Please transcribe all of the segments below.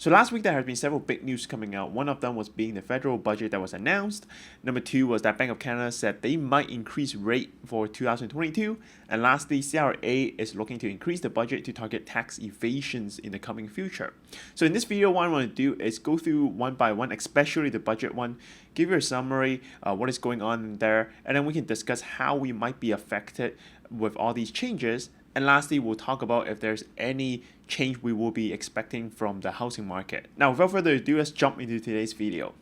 So last week there has been several big news coming out. One of them was being the federal budget that was announced. Number two was that Bank of Canada said they might increase rate for 2022. And lastly, CRA is looking to increase the budget to target tax evasions in the coming future. So in this video, what I want to do is go through one by one, especially the budget one, give you a summary, what is going on there, and then we can discuss how we might be affected with all these changes. And lastly, we'll talk about if there's any change we will be expecting from the housing market. Now, without further ado, let's jump into today's video.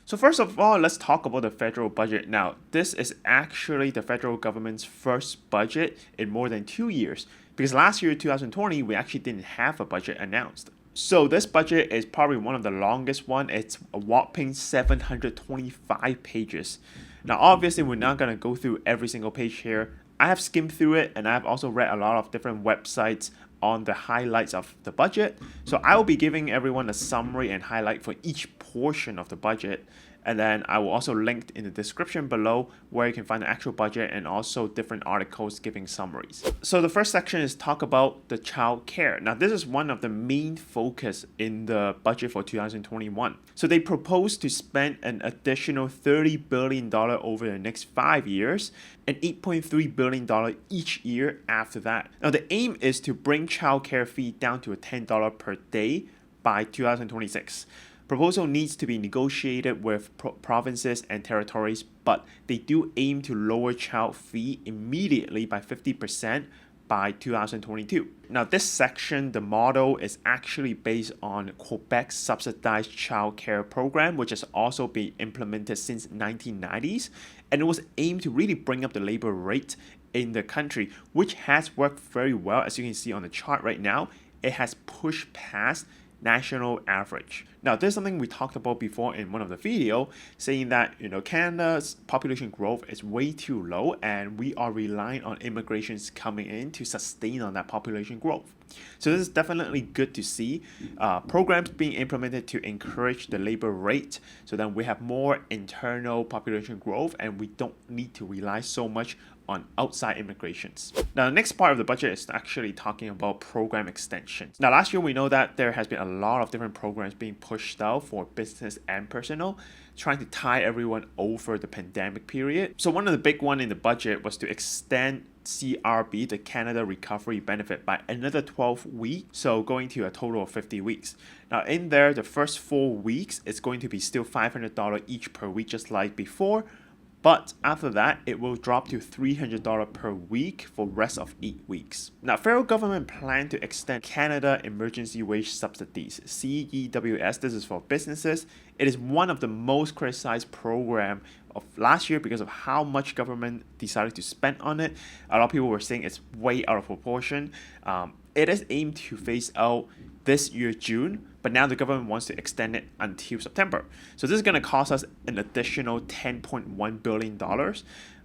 So first of all, let's talk about the federal budget. Now, this is actually the federal government's first budget in more than 2 years, because last year, 2020, we actually didn't have a budget announced. So this budget is probably one of the longest one. It's a whopping 725 pages. Now, obviously, we're not going to go through every single page here. I have skimmed through it, and I've also read a lot of different websites on the highlights of the budget. So I will be giving everyone a summary and highlight for each portion of the budget. And then I will also link in the description below where you can find the actual budget and also different articles giving summaries. So the first section is talk about the child care. Now, this is one of the main focus in the budget for 2021. So they propose to spend an additional $30 billion over the next 5 years and $8.3 billion each year after that. Now, the aim is to bring child care fee down to a $10 per day by 2026. Proposal needs to be negotiated with provinces and territories, but they do aim to lower child fee immediately by 50% by 2022. Now, this section, the model is actually based on Quebec's subsidized child care program, which has also been implemented since 1990s, and it was aimed to really bring up the labor rate in the country, which has worked very well. As you can see on the chart right now, it has pushed past national average. Now, there's something we talked about before in one of the video, saying that Canada's population growth is way too low, and we are relying on immigrations coming in to sustain on that population growth. So this is definitely good to see programs being implemented to encourage the labor rate, so that we have more internal population growth, and we don't need to rely so much on outside immigrations. Now, the next part of the budget is actually talking about program extensions. Now, last year we know that there has been a lot of different programs being pushed out for business and personal, trying to tie everyone over the pandemic period. So one of the big one in the budget was to extend CRB, the Canada Recovery Benefit, by another 12 weeks, so going to a total of 50 weeks. Now, in there, the first 4 weeks is going to be still $500 each per week, just like before. But after that, it will drop to $300 per week for the rest of 8 weeks. Now, federal government plan to extend Canada Emergency Wage Subsidies, CEWS. This is for businesses. It is one of the most criticized program of last year because of how much government decided to spend on it. A lot of people were saying it's way out of proportion. It is aimed to phase out this year, June, but now the government wants to extend it until September. So this is going to cost us an additional $10.1 billion.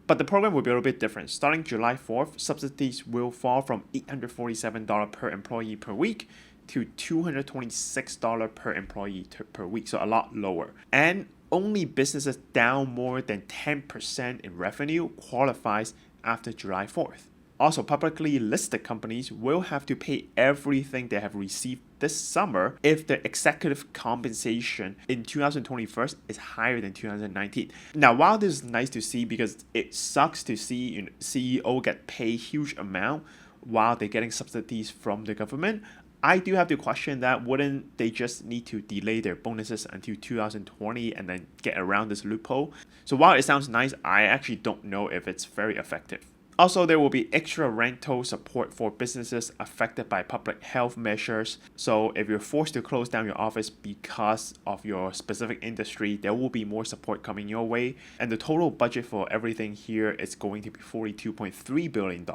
But the program will be a little bit different. Starting July 4th, subsidies will fall from $847 per employee per week to $226 per employee per week, so a lot lower. And only businesses down more than 10% in revenue qualifies after July 4th. Also, publicly listed companies will have to pay everything they have received this summer if their executive compensation in 2021 is higher than 2019. Now, while this is nice to see because it sucks to see CEO get paid huge amount while they're getting subsidies from the government, I do have to question that. Wouldn't they just need to delay their bonuses until 2020 and then get around this loophole? So while it sounds nice, I actually don't know if it's very effective. Also, there will be extra rental support for businesses affected by public health measures. So if you're forced to close down your office because of your specific industry, there will be more support coming your way. And the total budget for everything here is going to be $42.3 billion.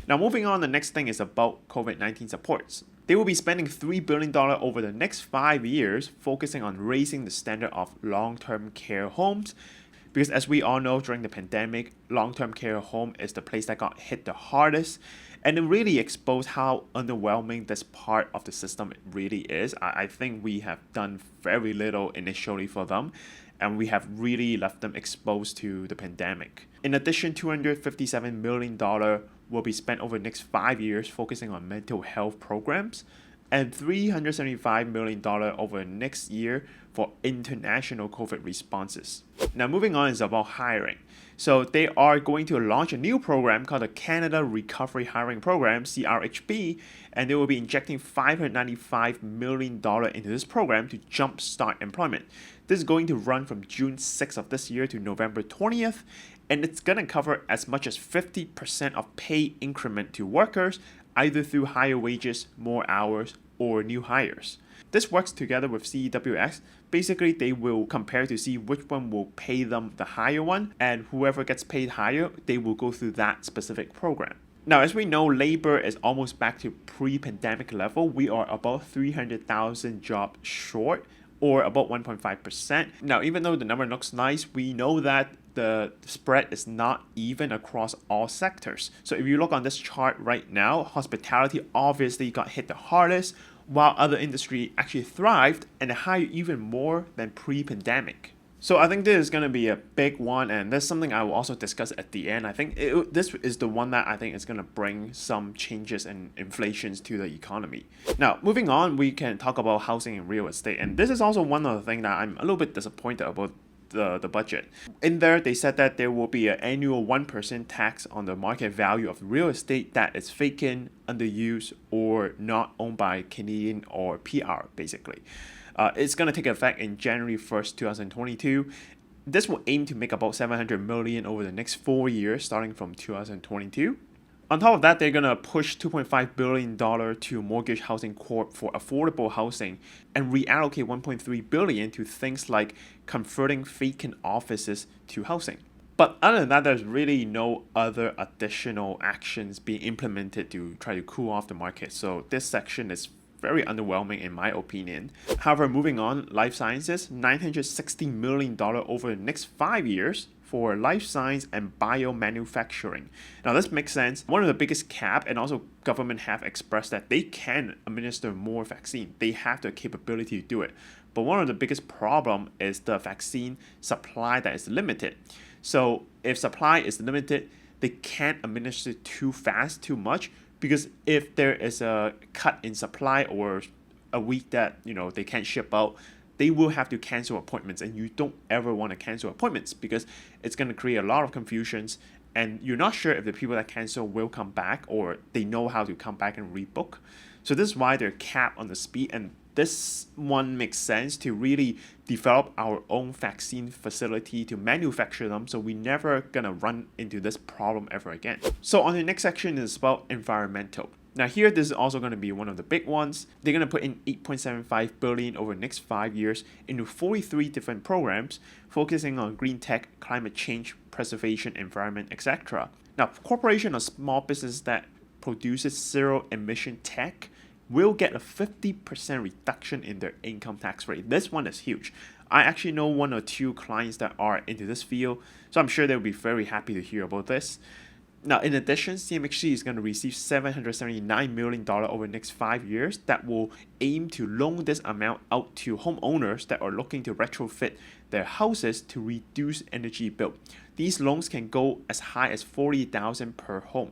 Now, moving on, the next thing is about COVID-19 supports. They will be spending $3 billion over the next 5 years, focusing on raising the standard of long-term care homes. Because as we all know, during the pandemic, long-term care home is the place that got hit the hardest. And it really exposed how underwhelming this part of the system really is. I think we have done very little initially for them, and we have really left them exposed to the pandemic. In addition, $257 million will be spent over the next 5 years focusing on mental health programs, and $375 million over the next year for international COVID responses. Now, moving on is about hiring. So they are going to launch a new program called the Canada Recovery Hiring Program, CRHP, and they will be injecting $595 million into this program to jumpstart employment. This is going to run from June 6th of this year to November 20th, and it's going to cover as much as 50% of pay increment to workers, either through higher wages, more hours, or new hires. This works together with CEWX. Basically, they will compare to see which one will pay them the higher one, and whoever gets paid higher, they will go through that specific program. Now, as we know, labor is almost back to pre-pandemic level. We are about 300,000 jobs short, or about 1.5%. Now, even though the number looks nice, we know that the spread is not even across all sectors. So if you look on this chart right now, hospitality obviously got hit the hardest, while other industry actually thrived and hired even more than pre-pandemic. So I think this is going to be a big one, and that's something I will also discuss at the end. I think this is the one that I think is going to bring some changes and inflations to the economy. Now, moving on, we can talk about housing and real estate, and this is also one of the things that I'm a little bit disappointed about the budget. In there, they said that there will be an annual 1% tax on the market value of real estate that is vacant, underused, or not owned by Canadian or PR, basically. It's going to take effect in January 1st, 2022. This will aim to make about $700 million over the next 4 years, starting from 2022. On top of that, they're going to push $2.5 billion to Mortgage Housing Corp for affordable housing and reallocate $1.3 billion to things like converting vacant offices to housing. But other than that, there's really no other additional actions being implemented to try to cool off the market. So this section is very underwhelming in my opinion. However, moving on, life sciences, $960 million over the next 5 years for life science and biomanufacturing. Now this makes sense. One of the biggest cap, and also government have expressed that they can administer more vaccine. They have the capability to do it. But one of the biggest problem is the vaccine supply that is limited. So if supply is limited, they can't administer too fast, too much, because if there is a cut in supply or a week that they can't ship out, they will have to cancel appointments, and you don't ever want to cancel appointments because it's going to create a lot of confusions, and you're not sure if the people that cancel will come back or they know how to come back and rebook. So this is why they're capped on the speed, and this one makes sense to really develop our own vaccine facility to manufacture them, so we're never gonna run into this problem ever again. So on the next section is about environmental. Now here, this is also going to be one of the big ones. They're going to put in $8.75 billion over the next 5 years into 43 different programs focusing on green tech, climate change, preservation, environment, etc. Now, corporation or small business that produces zero emission tech will get a 50% reduction in their income tax rate. This one is huge. I actually know 1 or 2 clients that are into this field, so I'm sure they'll be very happy to hear about this. Now, in addition, CMHC is going to receive $779 million over the next 5 years that will aim to loan this amount out to homeowners that are looking to retrofit their houses to reduce energy bill. These loans can go as high as $40,000 per home.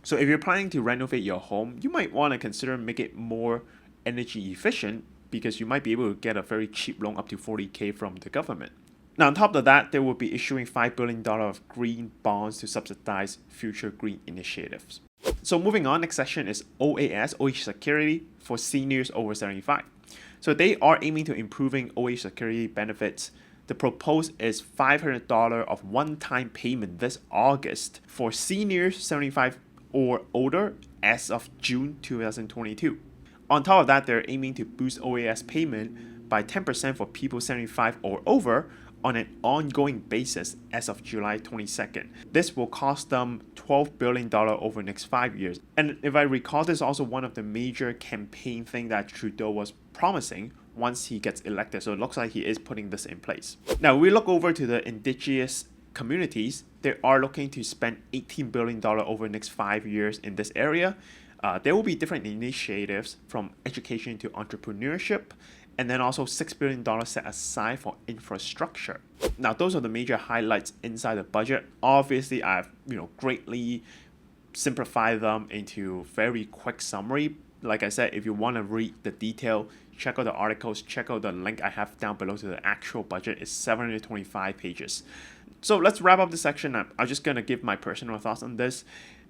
So if you're planning to renovate your home, you might want to consider making it more energy efficient, because you might be able to get a very cheap loan up to $40,000 from the government. Now, on top of that, they will be issuing $5 billion of green bonds to subsidize future green initiatives. So moving on, next section is OAS, OH Security, for seniors over 75. So they are aiming to improving OH Security benefits. The proposed is $500 of one-time payment this August for seniors 75 or older as of June 2022. On top of that, they're aiming to boost OAS payment by 10% for people 75 or over on an ongoing basis as of July 22nd. This will cost them $12 billion over the next 5 years. And if I recall, this is also one of the major campaign thing that Trudeau was promising once he gets elected. So it looks like he is putting this in place. Now, we look over to the Indigenous communities. They are looking to spend $18 billion over the next 5 years in this area. There will be different initiatives from education to entrepreneurship, and then also $6 billion set aside for infrastructure. Now, those are the major highlights inside the budget. Obviously, I've greatly simplify them into very quick summary. Like I said, if you want to read the detail, check out the articles, check out the link I have down below to the actual budget. It's 725 pages. So let's wrap up this section. I'm just going to give my personal thoughts on this.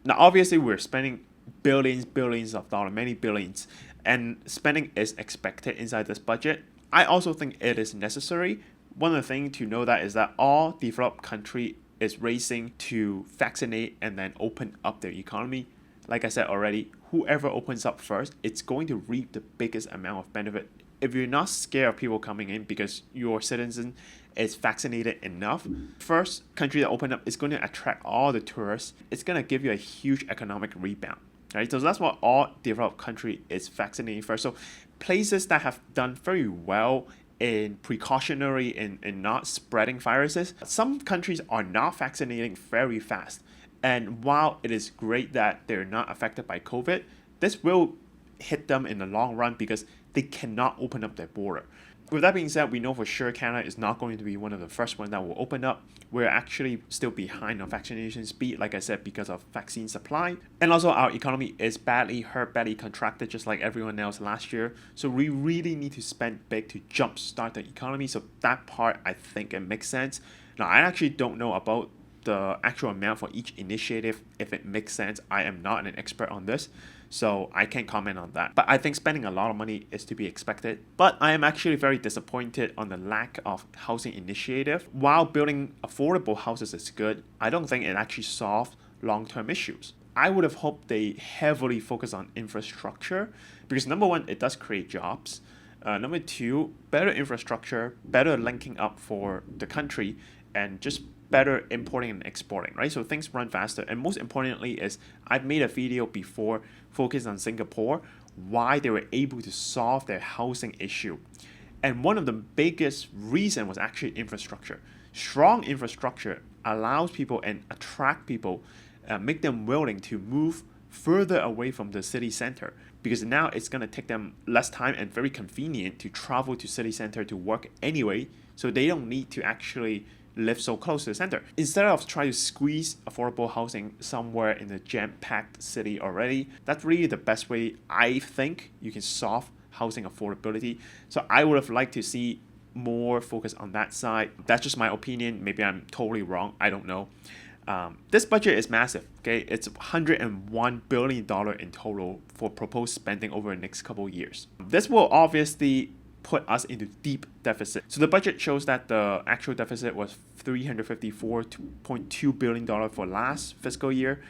Now, obviously, we're spending billions of dollars, many billions, and spending is expected inside this budget. I also think it is necessary. One of the things to know that is that all developed country is racing to vaccinate and then open up their economy. Like I said already, whoever opens up first, it's going to reap the biggest amount of benefit. If you're not scared of people coming in because your citizen is vaccinated enough, first country that open up is going to attract all the tourists. It's going to give you a huge economic rebound. Right? So that's what all developed country is vaccinating first. So places that have done very well in precautionary in not spreading viruses, some countries are not vaccinating very fast. And while it is great that they're not affected by COVID, this will hit them in the long run because they cannot open up their border. With that being said, we know for sure Canada is not going to be one of the first ones that will open up. We're actually still behind on vaccination speed, like I said, because of vaccine supply. And also our economy is badly hurt, badly contracted, just like everyone else last year. So we really need to spend big to jumpstart the economy. So that part, I think it makes sense. Now, I actually don't know about the actual amount for each initiative, if it makes sense. I am not an expert on this, so I can't comment on that. But I think spending a lot of money is to be expected. But I am actually very disappointed on the lack of housing initiative. While building affordable houses is good, I don't think it actually solves long-term issues. I would have hoped they heavily focus on infrastructure because number one, it does create jobs. Number two, better infrastructure, better linking up for the country, and just better importing and exporting, right? So things run faster. And most importantly is I've made a video before focused on Singapore, why they were able to solve their housing issue. And one of the biggest reason was actually infrastructure. Strong infrastructure allows people and attract people, make them willing to move further away from the city center because now it's going to take them less time and very convenient to travel to city center to work anyway. So they don't need to actually live so close to the center. Instead of trying to squeeze affordable housing somewhere in the jam-packed city already, that's really the best way I think you can solve housing affordability. So I would have liked to see more focus on that side. That's just my opinion. Maybe I'm totally wrong. I don't know. This budget is massive. Okay, it's $101 billion in total for proposed spending over the next couple of years. This will obviously put us into deep deficit. So the budget shows that the actual deficit was $354.2 billion for last fiscal year,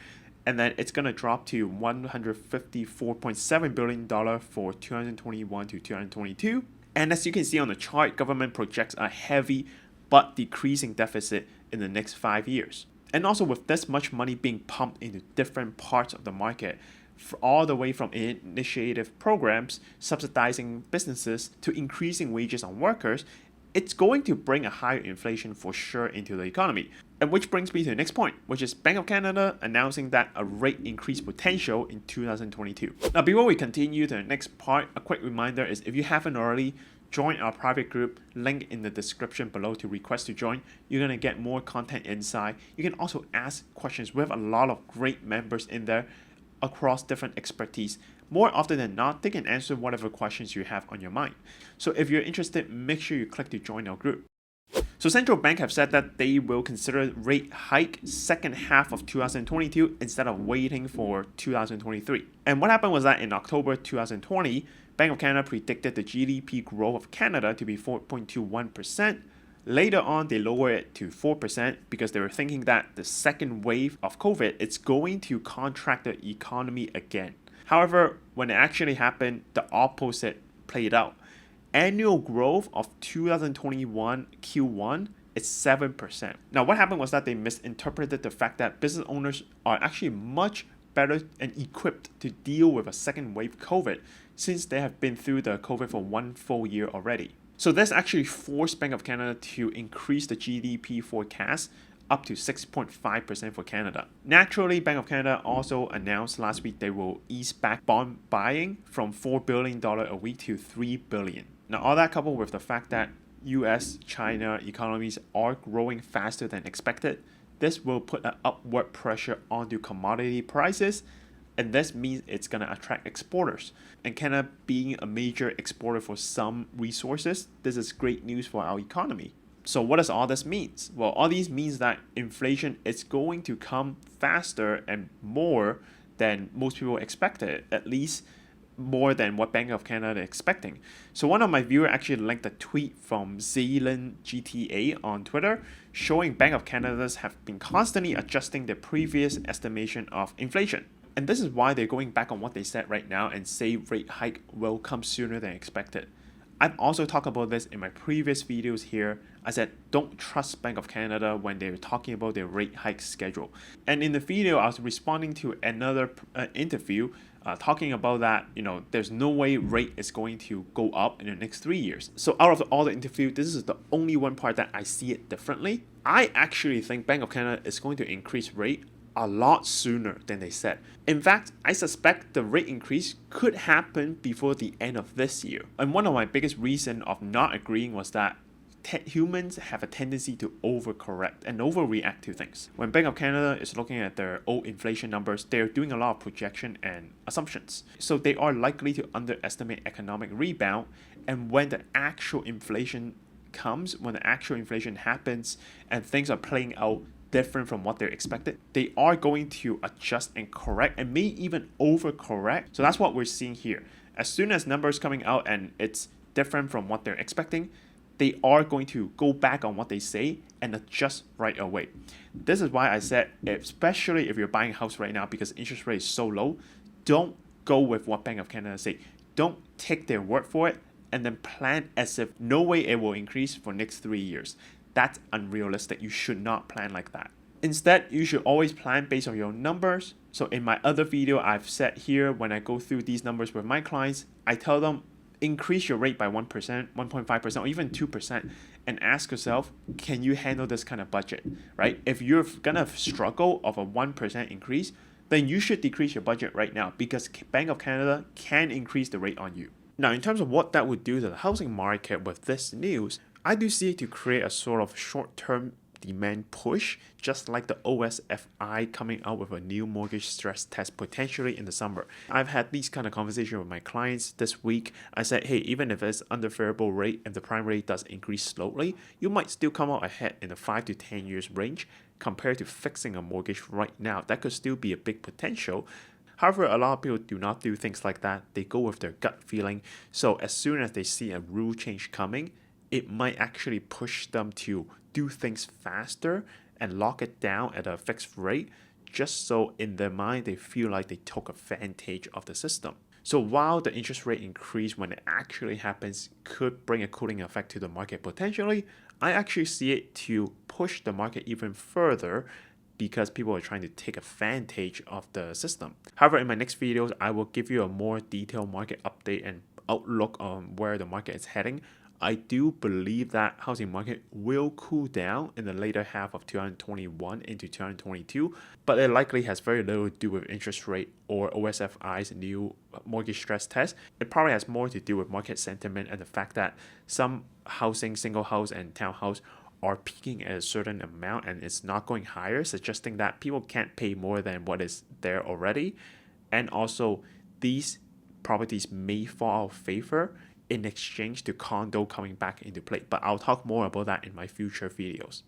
and then it's going to drop to $154.7 billion for 2021 to 2022. And as you can see on the chart, government projects a heavy but decreasing deficit in the next 5 years. And also with this much money being pumped into different parts of the market, all the way from initiative programs subsidizing businesses to increasing wages on workers, it's going to bring a higher inflation for sure into the economy. And which brings me to the next point, which is Bank of Canada announcing that a rate increase potential in 2022. Now, before we continue to the next part, a quick reminder is if you haven't already, join our private group, link in the description below to request to join. You're going to get more content inside. You can also ask questions. We have a lot of great members in there across different expertise. More often than not, they can answer whatever questions you have on your mind. So if you're interested, make sure you click to join our group. So central bank have said that they will consider rate hike second half of 2022 instead of waiting for 2023. And what happened was that in October 2020, Bank of Canada predicted the GDP growth of Canada to be 4.21%. Later on, they lowered it to 4% because they were thinking that the second wave of COVID, it's going to contract the economy again. However, when it actually happened, the opposite played out. Annual growth of 2021 Q1 is 7%. Now, what happened was that they misinterpreted the fact that business owners are actually much better and equipped to deal with a second wave COVID since they have been through the COVID for 1 full year already. So this actually forced Bank of Canada to increase the GDP forecast up to 6.5% for Canada. Naturally, Bank of Canada also announced last week they will ease back bond buying from $4 billion a week to $3 billion. Now, all that coupled with the fact that US, China economies are growing faster than expected, this will put an upward pressure onto commodity prices, and this means it's going to attract exporters. And Canada being a major exporter for some resources, this is great news for our economy. So what does all this mean? Well, all these means that inflation is going to come faster and more than most people expected, at least more than what Bank of Canada is expecting. So one of my viewers actually linked a tweet from Zealand GTA on Twitter showing Bank of Canada's have been constantly adjusting the previous estimation of inflation. And this is why they're going back on what they said right now and say rate hike will come sooner than expected. I've also talked about this in my previous videos here. I said don't trust Bank of Canada when they're talking about their rate hike schedule. And in the video, I was responding to another interview talking about that, there's no way rate is going to go up in the next 3 years. So out of all the interview, this is the only one part that I see it differently. I actually think Bank of Canada is going to increase rate a lot sooner than they said. In fact, I suspect the rate increase could happen before the end of this year. And one of my biggest reasons of not agreeing was that humans have a tendency to overcorrect and overreact to things. When Bank of Canada is looking at their old inflation numbers, they're doing a lot of projection and assumptions. So they are likely to underestimate economic rebound, and when the actual inflation comes, when the actual inflation happens and things are playing out different from what they're expected, they are going to adjust and correct and may even overcorrect. So that's what we're seeing here. As soon as numbers coming out and it's different from what they're expecting, they are going to go back on what they say and adjust right away. This is why I said, especially if you're buying a house right now because interest rate is so low, don't go with what Bank of Canada say. Don't take their word for it and then plan as if no way it will increase for next 3 years. That's unrealistic. You should not plan like that. Instead, you should always plan based on your numbers. So in my other video, I've said here, when I go through these numbers with my clients, I tell them, increase your rate by 1%, 1.5%, or even 2%, and ask yourself, can you handle this kind of budget, right? If you're gonna struggle of a 1% increase, then you should decrease your budget right now because Bank of Canada can increase the rate on you. Now, in terms of what that would do to the housing market with this news, I do see it to create a sort of short-term demand push, just like the OSFI coming out with a new mortgage stress test potentially in the summer. I've had these kind of conversations with my clients this week. I said, hey, even if it's under variable rate and the prime rate does increase slowly, you might still come out ahead in the 5 to 10 years range compared to fixing a mortgage right now. That could still be a big potential. However, a lot of people do not do things like that. They go with their gut feeling. So as soon as they see a rule change coming, it might actually push them to do things faster and lock it down at a fixed rate, just so in their mind they feel like they took advantage of the system. So while the interest rate increase when it actually happens could bring a cooling effect to the market potentially, I actually see it to push the market even further because people are trying to take advantage of the system. However, in my next videos, I will give you a more detailed market update and outlook on where the market is heading. I do believe that housing market will cool down in the later half of 2021 into 2022, but it likely has very little to do with interest rate or OSFI's new mortgage stress test. It probably has more to do with market sentiment and the fact that some housing, single house and townhouse are peaking at a certain amount and it's not going higher, suggesting that people can't pay more than what is there already. And also, these properties may fall out of favor in exchange to condo coming back into play. But I'll talk more about that in my future videos.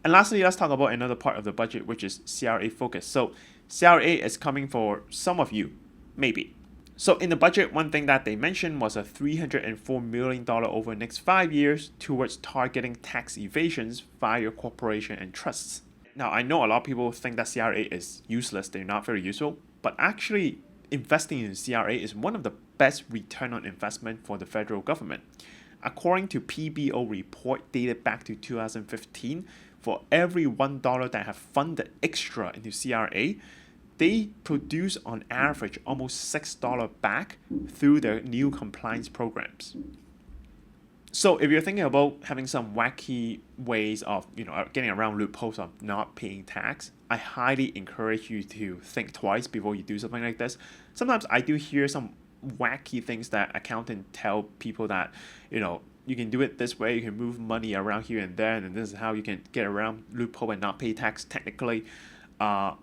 And lastly, let's talk about another part of the budget, which is CRA focus. So CRA is coming for some of you, maybe. So in the budget, one thing that they mentioned was a $304 million over the next 5 years towards targeting tax evasions via corporation and trusts. Now, I know a lot of people think that CRA is useless, they're not very useful, but actually investing in CRA is one of the best return on investment for the federal government. According to PBO report dated back to 2015, for every $1 that have funded extra into CRA, they produce on average almost $6 back through their new compliance programs. So if you're thinking about having some wacky ways of getting around loopholes of not paying tax, I highly encourage you to think twice before you do something like this. Sometimes I do hear some wacky things that accountants tell people that you can do it this way. You can move money around here and there, and this is how you can get around loophole and not pay tax technically. Uh,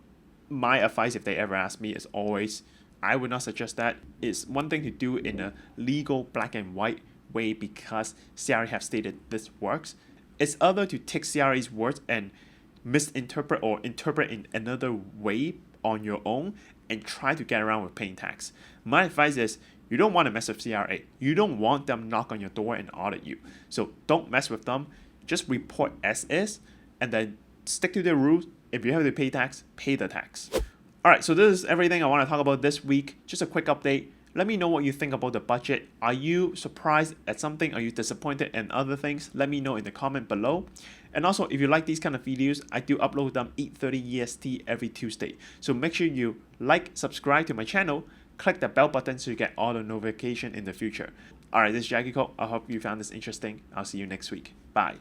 my advice, if they ever ask me, is always I would not suggest that. It's one thing to do in a legal black and white way because CRA have stated this works. It's other to take CRA's words and misinterpret or interpret in another way on your own and try to get around with paying tax. My advice is you don't want to mess with CRA. You don't want them knock on your door and audit you. So don't mess with them. Just report as is and then stick to the rules. If you have to pay tax, pay the tax. All right, so this is everything I want to talk about this week. Just a quick update. Let me know what you think about the budget. Are you surprised at something? Are you disappointed in other things? Let me know in the comment below. And also, if you like these kind of videos, I do upload them 8:30 EST every Tuesday. So make sure you like, subscribe to my channel, click the bell button so you get all the notification in the future. All right, this is Jacky. I hope you found this interesting. I'll see you next week. Bye.